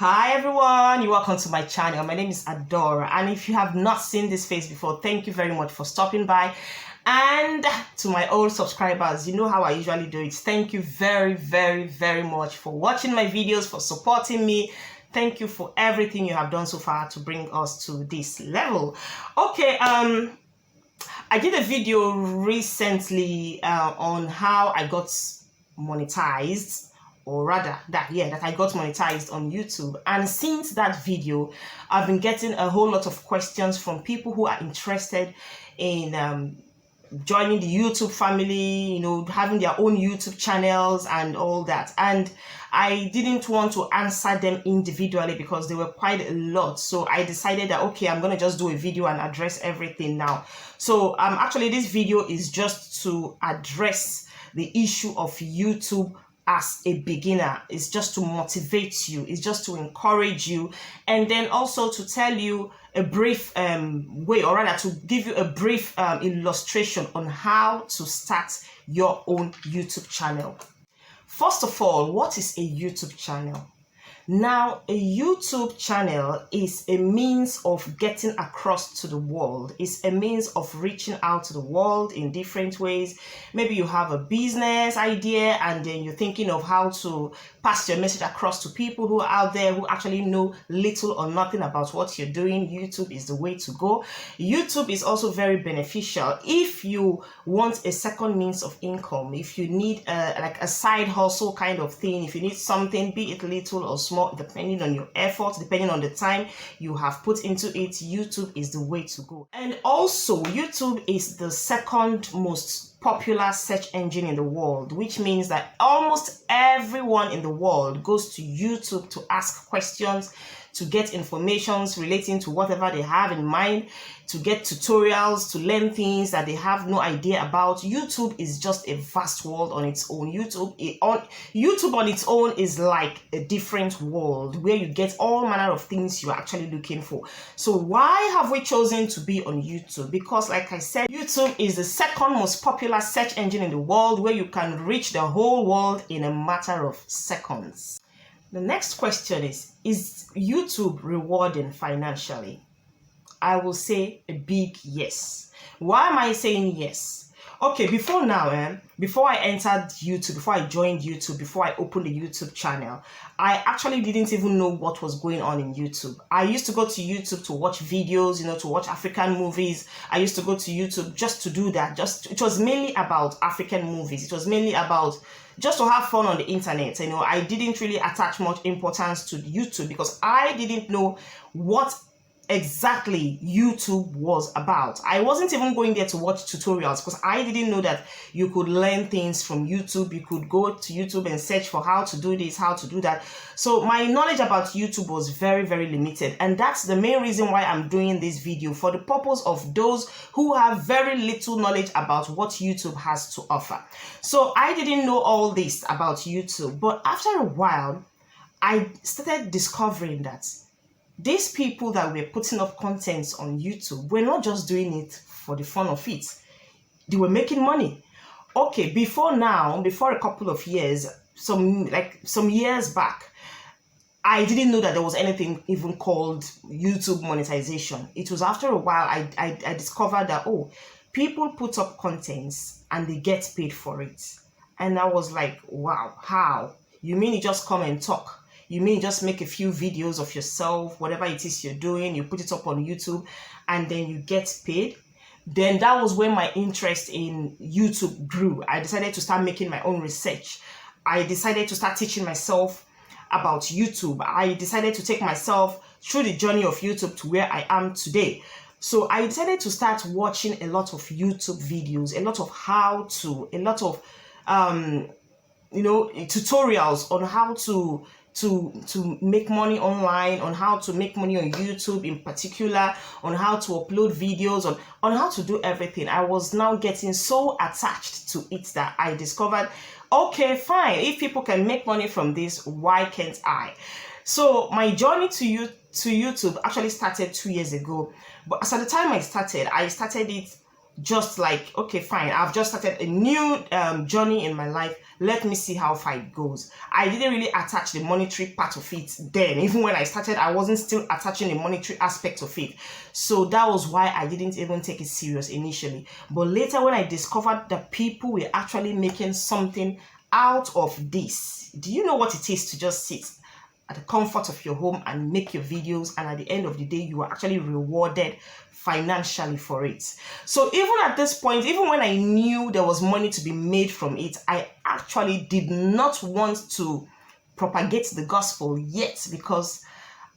Hi everyone, you're welcome to my channel. My name is Adora, and if you have not seen this face before, thank you very much for stopping by. And to my old subscribers, you know how I usually do it. Thank you very much for watching my videos, for supporting me. Thank you for everything you have done so far to bring us to this level. Okay, I did a video recently on how I got monetized, or rather that I got monetized on YouTube. And since that video, I've been getting a whole lot of questions from people who are interested in joining the YouTube family, you know, having their own YouTube channels and all that. And I didn't want to answer them individually because they were quite a lot. So I decided that, okay, I'm going to just do a video and address everything now. So actually this video is just to address the issue of YouTube as a beginner. It's just to motivate you, it's just to encourage you, and then also to tell you a brief way, or rather to give you a brief illustration on how to start your own YouTube channel. First of all, what is a YouTube channel? Now, a YouTube channel is a means of getting across to the world. It's a means of reaching out to the world in different ways. Maybe you have a business idea and then you're thinking of how to pass your message across to people who are out there who actually know little or nothing about what you're doing. YouTube is the way to go. YouTube is also very beneficial if you want a second means of income, if you need like a side hustle kind of thing, if you need something, be it little or small, depending on your efforts, depending on the time you have put into it, YouTube is the way to go. And also, YouTube is the second most popular search engine in the world, which means that almost everyone in the world goes to YouTube to ask questions, to get informations relating to whatever they have in mind, to get tutorials, to learn things that they have no idea about. YouTube is just a vast world on its own. YouTube on its own is like a different world where you get all manner of things you're actually looking for. So why have we chosen to be on YouTube? Because like I said, YouTube is the second most popular search engine in the world, where you can reach the whole world in a matter of seconds. The next question is YouTube rewarding financially? I will say a big yes. Why am I saying yes? Okay, before now, before I entered YouTube, before I joined YouTube, before I opened the YouTube channel, I actually didn't even know what was going on in YouTube. I used to go to YouTube to watch videos, you know, to watch African movies. I used to go to YouTube just to do that. It was mainly about African movies. It was mainly about just to have fun on the internet. You know, I didn't really attach much importance to YouTube because I didn't know what exactly YouTube was about. I wasn't even going there to watch tutorials because I didn't know that you could learn things from YouTube. You could go to YouTube and search for how to do this, how to do that. So my knowledge about YouTube was very limited, and that's the main reason why I'm doing this video, for the purpose of those who have very little knowledge about what YouTube has to offer. So I didn't know all this about YouTube, but after a while I started discovering that these people that were putting up contents on YouTube were not just doing it for the fun of it. They were making money. Okay, before a couple of years, some years back, I didn't know that there was anything even called YouTube monetization. It was after a while I discovered that, oh, people put up contents and they get paid for it. And I was like, wow, how? You mean you just come and talk? You mean just make a few videos of yourself, whatever it is you're doing, you put it up on YouTube and then you get paid? Then that was when my interest in YouTube grew. I decided to start making my own research. I decided to start teaching myself about YouTube. I decided to take myself through the journey of YouTube to where I am today. So I decided to start watching a lot of YouTube videos, a lot of how-to, a lot of tutorials on how to make money online, on how to make money on YouTube in particular, on how to upload videos, on how to do everything. I was now getting so attached to it that I discovered, okay, fine, if people can make money from this, why can't I? So my journey to YouTube actually started 2 years ago, but as at the time I started it just like, okay, fine, I've just started a new journey in my life. Let me see how far it goes. I didn't really attach the monetary part of it then. Even when I started, I wasn't still attaching the monetary aspect of it. So that was why I didn't even take it serious initially. But later, when I discovered that people were actually making something out of this, do you know what it is to just sit at the comfort of your home and make your videos, and at the end of the day you are actually rewarded financially for it? So even at this point, even when I knew there was money to be made from it, I actually did not want to propagate the gospel yet, because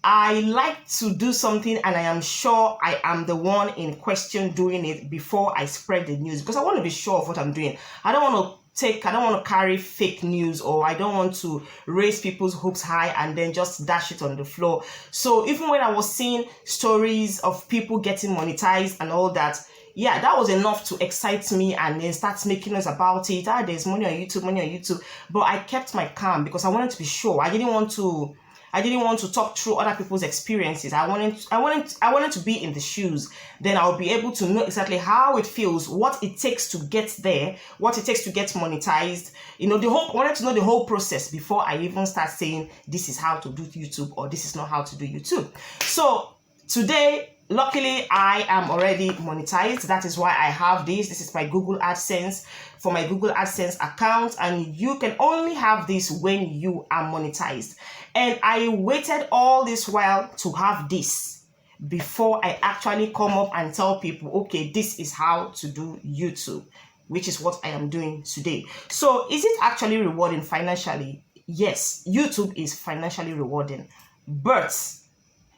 I like to do something and I am sure I am the one in question doing it before I spread the news, because I want to be sure of what I'm doing. I don't want to carry fake news, or I don't want to raise people's hopes high and then just dash it on the floor. So even when I was seeing stories of people getting monetized and all that, yeah, that was enough to excite me and then start making us about it. There's money on YouTube. But I kept my calm because I wanted to be sure. I didn't want to talk through other people's experiences. I wanted to be in the shoes. Then I'll be able to know exactly how it feels, what it takes to get there, what it takes to get monetized. I wanted to know the whole process before I even start saying this is how to do YouTube or this is not how to do YouTube. So today, luckily, I am already monetized. That is why I have this. This is my Google AdSense, for my Google AdSense account, and you can only have this when you are monetized. And I waited all this while to have this before I actually come up and tell people, okay, this is how to do YouTube, which is what I am doing today. So is it actually rewarding financially? Yes, YouTube is financially rewarding, but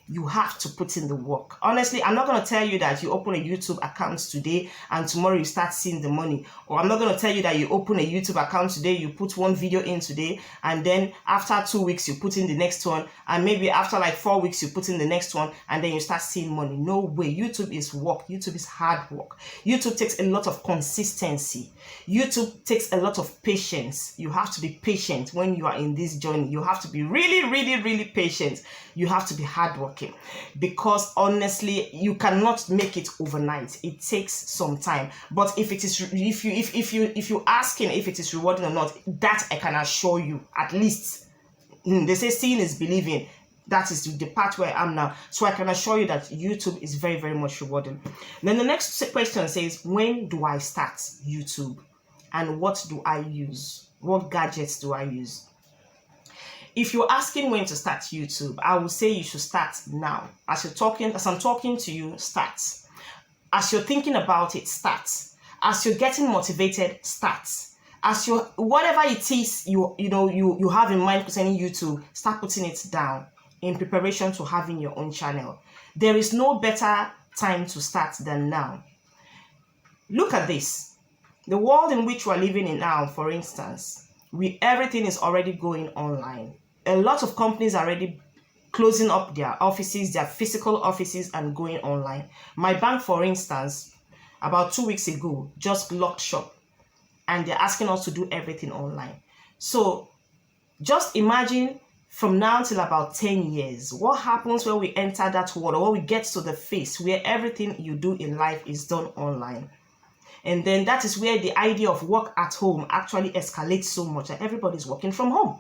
you have to put in the work. Honestly, I'm not going to tell you that you open a YouTube account today and tomorrow you start seeing the money. Or I'm not going to tell you that you open a YouTube account today, you put one video in today, and then after 2 weeks you put in the next one, and maybe after like 4 weeks you put in the next one, and then you start seeing money. No way. YouTube is work. YouTube is hard work. YouTube takes a lot of consistency. YouTube takes a lot of patience. You have to be patient when you are in this journey. You have to be really, really, really patient. You have to be hardworking, because honestly, you cannot make it overnight. It takes some time. But if you asking if it is rewarding or not, that I can assure you, at least. They say seeing is believing. That is the part where I am now. So I can assure you that YouTube is very, very much rewarding. Then the next question says, when do I start YouTube? And what do I use? What gadgets do I use? If you're asking when to start YouTube, I would say you should start now. As I'm talking to you, start. As you're thinking about it, start. As you're getting motivated, start. As you're, whatever it is you have in mind concerning YouTube, start putting it down in preparation to having your own channel. There is no better time to start than now. Look at this. The world in which we're living in now, for instance, everything is already going online. A lot of companies are already closing up their offices, their physical offices, and going online. My bank, for instance, about 2 weeks ago, just locked shop, and they're asking us to do everything online. So just imagine from now till about 10 years, what happens when we enter that world, or when we get to the phase where everything you do in life is done online. And then that is where the idea of work at home actually escalates so much that everybody's working from home.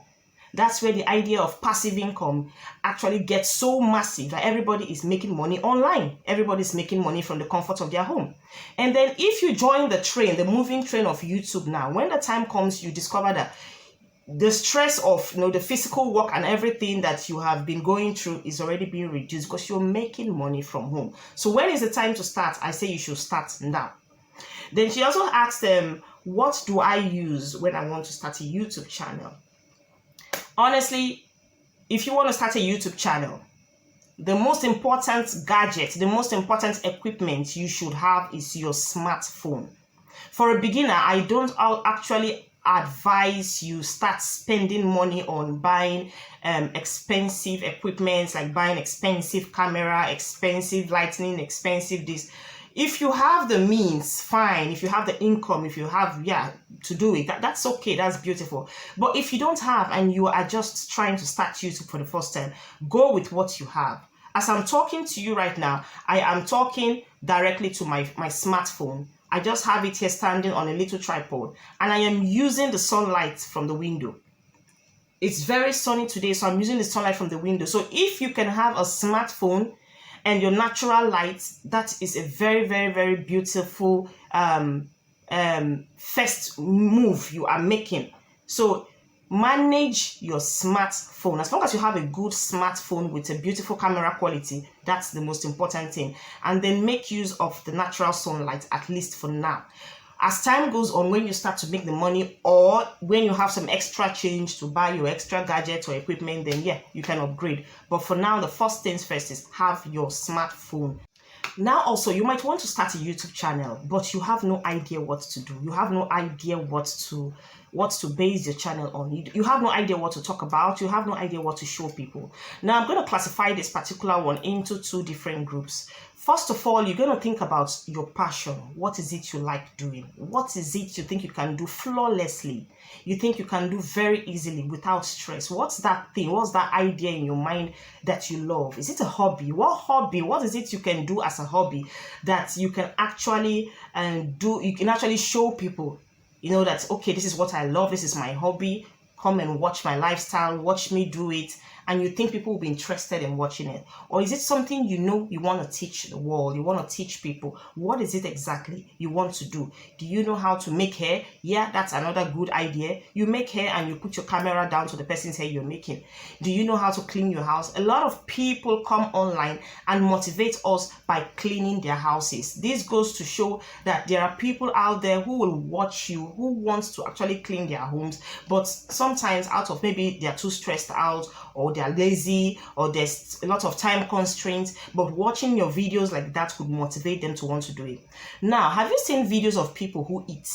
That's where the idea of passive income actually gets so massive that everybody is making money online. Everybody's making money from the comfort of their home. And then if you join the train, the moving train of YouTube now, when the time comes, you discover that the stress of the physical work and everything that you have been going through is already being reduced because you're making money from home. So when is the time to start? I say you should start now. Then she also asked them, what do I use when I want to start a YouTube channel? Honestly, if you want to start a YouTube channel, the most important gadget, the most important equipment you should have is your smartphone. For a beginner, I don't actually advise you start spending money on buying expensive equipment, like buying expensive camera, expensive lighting, expensive this. If you have the means, fine. If you have the income, if you have, to do it, that's okay. That's beautiful. But if you don't have and you are just trying to start YouTube for the first time, go with what you have. As I'm talking to you right now, I am talking directly to my smartphone I just have it here standing on a little tripod, and I am using the sunlight from the window. It's very sunny today, so I'm using the sunlight from the window. So if you can have a smartphone and your natural light, that is a very, very, very beautiful first move you are making. So manage your smartphone. As long as you have a good smartphone with a beautiful camera quality, that's the most important thing. And then make use of the natural sunlight, at least for now. As time goes on, when you start to make the money, or when you have some extra change to buy your extra gadget or equipment, then yeah, you can upgrade. But for now, the first things first is have your smartphone. Now also, you might want to start a YouTube channel, but you have no idea what to do. You have no idea what to base your channel on. You have no idea what to talk about. You have no idea what to show people. Now, I'm going to classify this particular one into two different groups. First of all, you're going to think about your passion. What is it you like doing? What is it you think you can do flawlessly? You think you can do very easily without stress? What's that thing? What's that idea in your mind that you love? Is it a hobby? What hobby? What is it you can do as a hobby that you can actually do? You can actually show people, you know, that, okay, this is what I love. This is my hobby. Come and watch my lifestyle. Watch me do it. And you think people will be interested in watching it? Or is it something you know you want to teach the world? You want to teach people? What is it exactly you want to do? Do you know how to make hair? Yeah, that's another good idea. You make hair and you put your camera down to the person's hair you're making. Do you know how to clean your house? A lot of people come online and motivate us by cleaning their houses. This goes to show that there are people out there who will watch you, who wants to actually clean their homes, but sometimes out of maybe they're too stressed out, or they're lazy, or there's a lot of time constraints, but watching your videos like that could motivate them to want to do it. Now, have you seen videos of people who eat?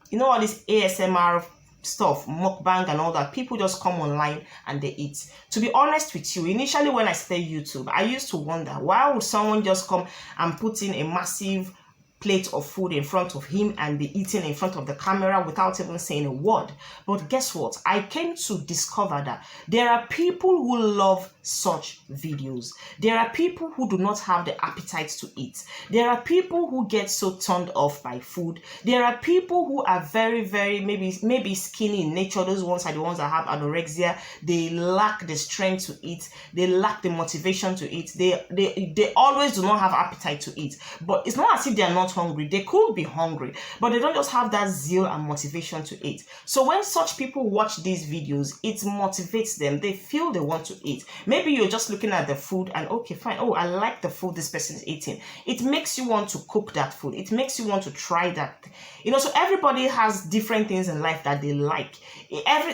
You know, all this ASMR stuff, mukbang and all that, people just come online and they eat. To be honest with you, initially when I started YouTube, I used to wonder, why would someone just come and put in a massive plate of food in front of him and be eating in front of the camera without even saying a word? But guess what? I came to discover that there are people who love such videos. There are people who do not have the appetite to eat. There are people who get so turned off by food. There are people who are very, very maybe skinny in nature. Those ones are the ones that have anorexia. They lack the strength to eat. They lack the motivation to eat. They always do not have appetite to eat. But it's not as if they are not hungry. They could be hungry, but they don't just have that zeal and motivation to eat. So when such people watch these videos, it motivates them. They feel they want to eat. Maybe you're just looking at the food and, okay, fine. Oh, I like the food this person is eating. It makes you want to cook that food. It makes you want to try that. You know, so everybody has different things in life that they like.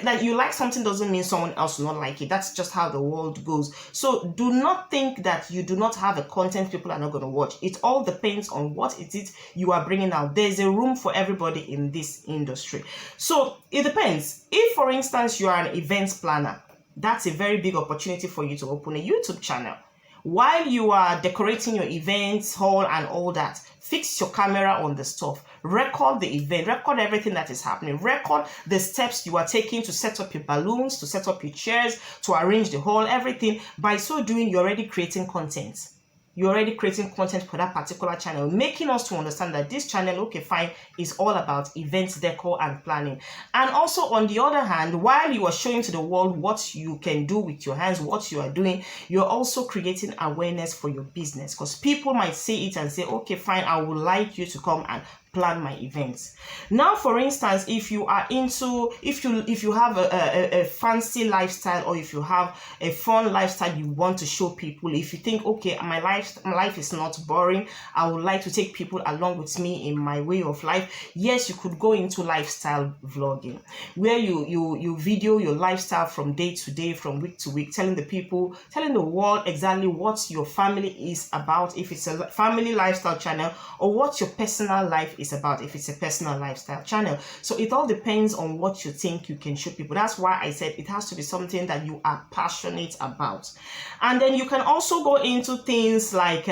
That you like something doesn't mean someone else will not like it. That's just how the world goes. So do not think that you do not have a content people are not going to watch. It all depends on what it is you are bringing out. There's a room for everybody in this industry. So it depends. If, for instance, you are an events planner, that's a very big opportunity for you to open a YouTube channel. While you are decorating your events hall and all that, fix your camera on the stuff. Record the event. Record everything that is happening. Record the steps you are taking to set up your balloons, to set up your chairs, to arrange the hall, everything. By so doing, you're already creating content. You're already creating content for that particular channel, making us to understand that this channel, okay, fine, is all about events, decor, and planning. And also, on the other hand, while you are showing to the world what you can do with your hands, what you are doing, you're also creating awareness for your business, because people might see it and say, okay, fine, I would like you to come and plan my events. Now, for instance, if you are into, if you have a fancy lifestyle, or if you have a fun lifestyle you want to show people, if you think, okay, my life is not boring, I would like to take people along with me in my way of life, yes, you could go into lifestyle vlogging, where you video your lifestyle from day to day, from week to week, telling the world exactly what your family is about, if it's a family lifestyle channel, or what your personal life is about, if it's a personal lifestyle channel. So it all depends on what you think you can show people. That's why I said it has to be something that you are passionate about. And then you can also go into things like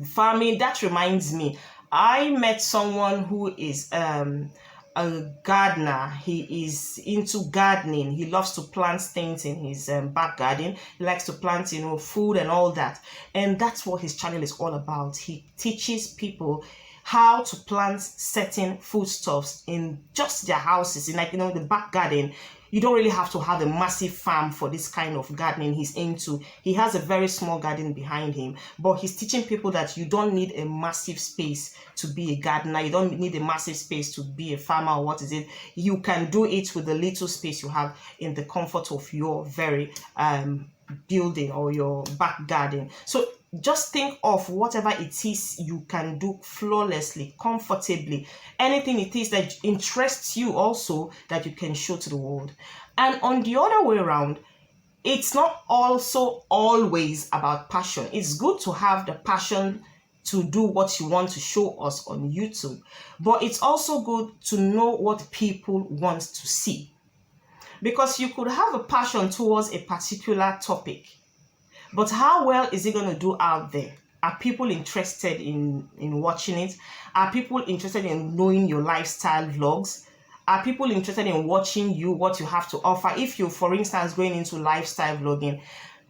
farming. That reminds me, I met someone who is a gardener. He is into gardening. He loves to plant things in his back garden. He likes to plant, food and all that. And that's what his channel is all about. He teaches people how to plant certain foodstuffs in just their houses, in like, the back garden. You don't really have to have a massive farm for this kind of gardening he's into. He has a very small garden behind him, but he's teaching people that you don't need a massive space to be a gardener. You don't need a massive space to be a farmer, or what is it. You can do it with the little space you have in the comfort of your very building or your back garden. So just think of whatever it is you can do flawlessly, comfortably, anything it is that interests you also that you can show to the world. And on the other way around, it's not also always about passion. It's good to have the passion to do what you want to show us on YouTube, but it's also good to know what people want to see. Because you could have a passion towards a particular topic, but how well is it going to do out there? Are people interested in watching it? Are people interested in knowing your lifestyle vlogs? Are people interested in watching you, what you have to offer? If you're, for instance, going into lifestyle vlogging,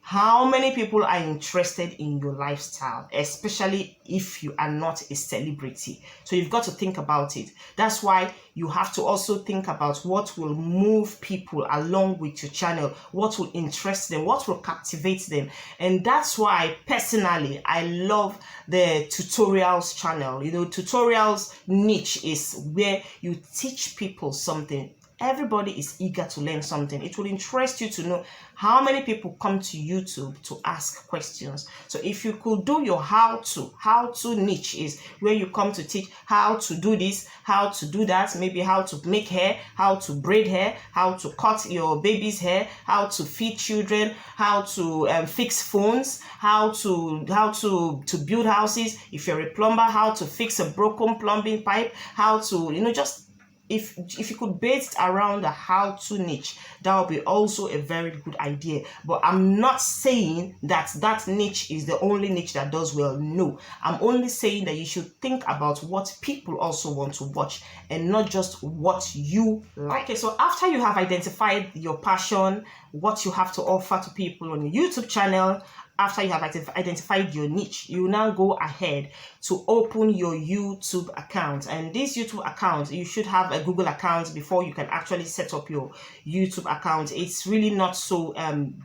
how many people are interested in your lifestyle, especially if you are not a celebrity? So you've got to think about it. That's why you have to also think about what will move people along with your channel, what will interest them, what will captivate them. And that's why personally I love the tutorials channel. Tutorials niche is where you teach people something. Everybody is eager to learn something. It will interest you to know how many people come to YouTube to ask questions. So if you could do your how-to niche is where you come to teach how to do this, how to do that, maybe how to make hair, how to braid hair, how to cut your baby's hair, how to feed children, how to fix phones, how to build houses. If you're a plumber, how to fix a broken plumbing pipe, how to, just if you could base it around the how-to niche, that would be also a very good idea. But I'm not saying that niche is the only niche that does well. No, I'm only saying that you should think about what people also want to watch and not just what you like. Okay, so after you have identified your passion, what you have to offer to people on your YouTube channel, after you have identified your niche, you now go ahead to open your YouTube account. And this YouTube account, you should have a Google account before you can actually set up your YouTube account. It's really not so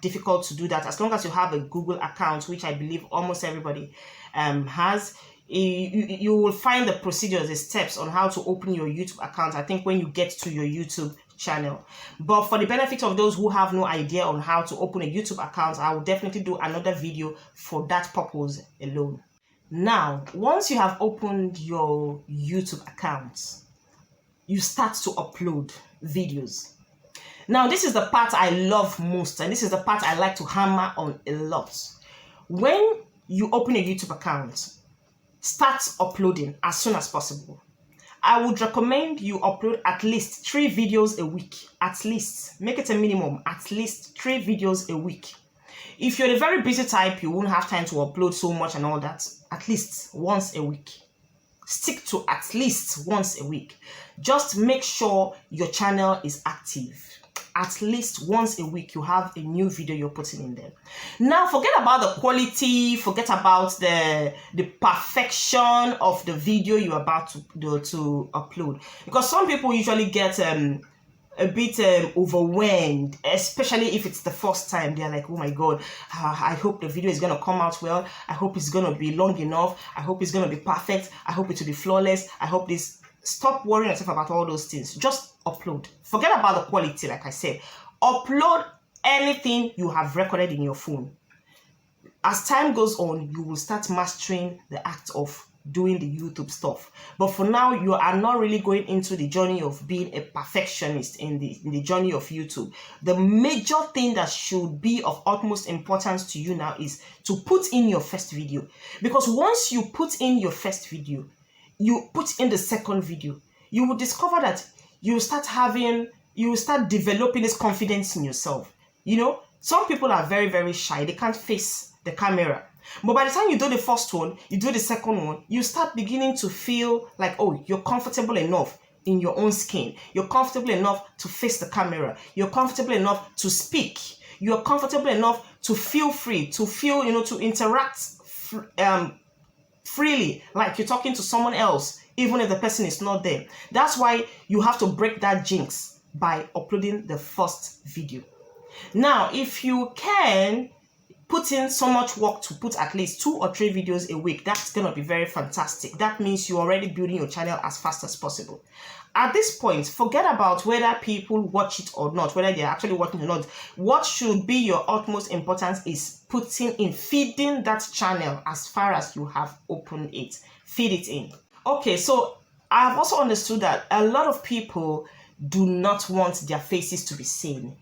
difficult to do that. As long as you have a Google account, which I believe almost everybody has, you will find the procedures, the steps on how to open your YouTube account, I think, when you get to your YouTube channel. But for the benefit of those who have no idea on how to open a YouTube account, I will definitely do another video for that purpose alone. Now, once you have opened your YouTube account, you start to upload videos. Now, this is the part I love most, and this is the part I like to hammer on a lot. When you open a YouTube account, start uploading as soon as possible. I would recommend you upload at least 3 videos a week. At least. Make it a minimum. At least 3 videos a week. If you're a very busy type, you won't have time to upload so much and all that. At least once a week. Stick to at least once a week. Just make sure your channel is active. At least once a week, you have a new video you're putting in there. Now, forget about the quality, forget about the perfection of the video you're about to upload. Because some people usually get a bit overwhelmed, especially if it's the first time. They're like, oh my God, I hope the video is going to come out well. I hope it's going to be long enough. I hope it's going to be perfect. I hope it will be flawless. I hope this... Stop worrying yourself about all those things. Just upload. Forget about the quality, like I said. Upload anything you have recorded in your phone. As time goes on, you will start mastering the act of doing the YouTube stuff. But for now, you are not really going into the journey of being a perfectionist in the journey of YouTube. The major thing that should be of utmost importance to you now is to put in your first video. Because once you put in your first video, you put in the second video, you will discover that you start developing this confidence in yourself. Some people are very, very shy. They can't face the camera. But by the time you do the first one, you do the second one, you start beginning to feel like, oh, you're comfortable enough in your own skin. You're comfortable enough to face the camera. You're comfortable enough to speak. You're comfortable enough to feel free, to feel, to interact freely, like you're talking to someone else even if the person is not there. That's why you have to break that jinx by uploading the first video. Now, if you can put in so much work to put at least 2 or 3 videos a week, that's going to be very fantastic. That means you're already building your channel as fast as possible. At this point, forget about whether people watch it or not, whether they're actually watching or not. What should be your utmost importance is feeding that channel as far as you have opened it. Feed it in. Okay, so I have also understood that a lot of people do not want their faces to be seen,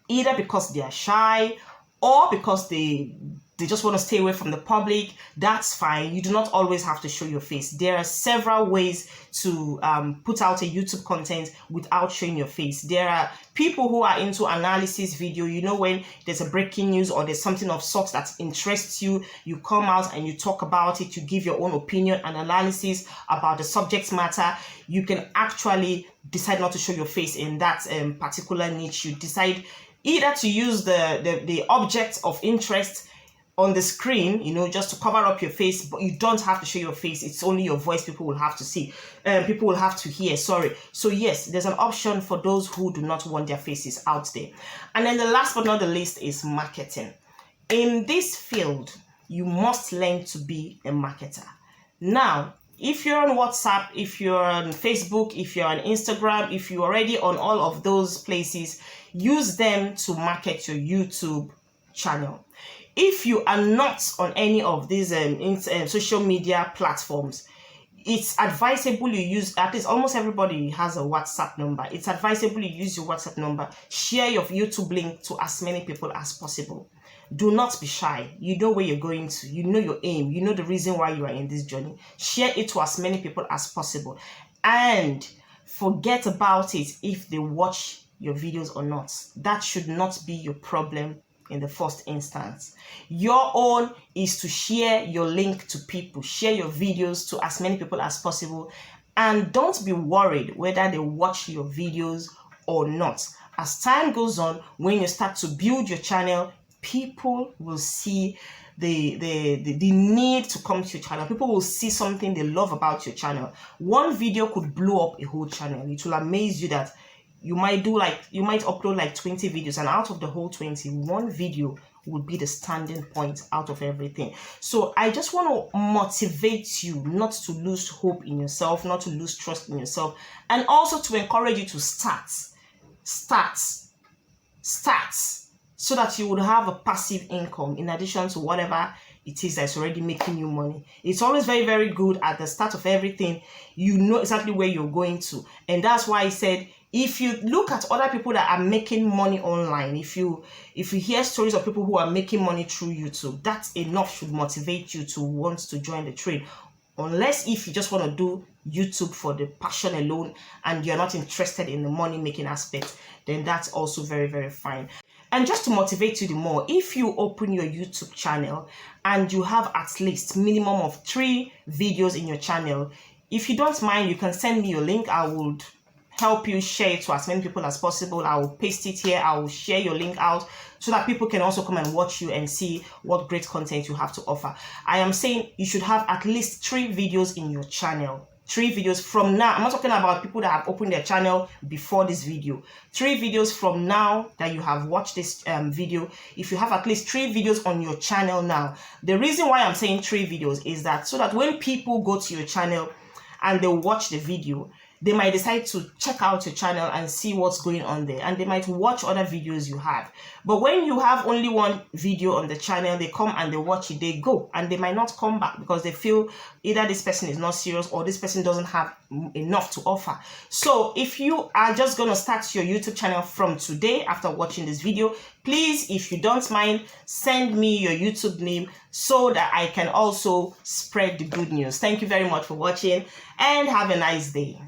either because they are shy or because they just want to stay away from the public. That's fine. You do not always have to show your face. There are several ways to put out a YouTube content without showing your face. There are people who are into analysis video. You know, when there's a breaking news or there's something of sorts that interests you, you come out and you talk about it. You give your own opinion and analysis about the subject matter. You can actually decide not to show your face in that particular niche. You decide either to use the object of interest on the screen, you know, just to cover up your face, but you don't have to show your face. It's only your voice people will have to see. People will have to hear, sorry. So yes, there's an option for those who do not want their faces out there. And then the last but not the least is marketing. In this field, you must learn to be a marketer. Now, if you're on WhatsApp, if you're on Facebook, if you're on Instagram, if you're already on all of those places, use them to market your YouTube channel. If you are not on any of these social media platforms, it's advisable you use, at least almost everybody has a WhatsApp number. It's advisable you use your WhatsApp number. Share your YouTube link to as many people as possible. Do not be shy. You know where you're going to. You know your aim. You know the reason why you are in this journey. Share it to as many people as possible. And forget about it if they watch your videos or not. That should not be your problem in the first instance. Your own is to share your link to people. Share your videos to as many people as possible. And don't be worried whether they watch your videos or not. As time goes on, when you start to build your channel, people will see the need to come to your channel. People will see something they love about your channel. One video could blow up a whole channel. It will amaze you that you might upload like 20 videos, and out of the whole 20, one video would be the standing point out of everything. So I just want to motivate you not to lose hope in yourself, not to lose trust in yourself, and also to encourage you to start, so that you would have a passive income in addition to whatever it is that's already making you money. It's always very, very good at the start of everything. You know exactly where you're going to. And that's why I said, if you look at other people that are making money online, if you hear stories of people who are making money through YouTube, that's enough should motivate you to want to join the trade. Unless if you just want to do YouTube for the passion alone and you're not interested in the money making aspect, then that's also very, very fine. And just to motivate you the more, if you open your YouTube channel and you have at least minimum of 3 videos in your channel, if you don't mind, you can send me your link. I would help you share it to as many people as possible. I will paste it here. I will share your link out so that people can also come and watch you and see what great content you have to offer. I am saying you should have at least 3 videos in your channel. 3 videos from now. I'm not talking about people that have opened their channel before this video. 3 videos from now that you have watched this video. If you have at least 3 videos on your channel now. The reason why I'm saying 3 videos is that so that when people go to your channel and they watch the video, they might decide to check out your channel and see what's going on there, and they might watch other videos you have. But when you have only 1 video on the channel, they come and they watch it, they go, and they might not come back because they feel either this person is not serious or this person doesn't have enough to offer. So if you are just going to start your YouTube channel from today after watching this video, please, if you don't mind, send me your YouTube name so that I can also spread the good news. Thank you very much for watching and have a nice day.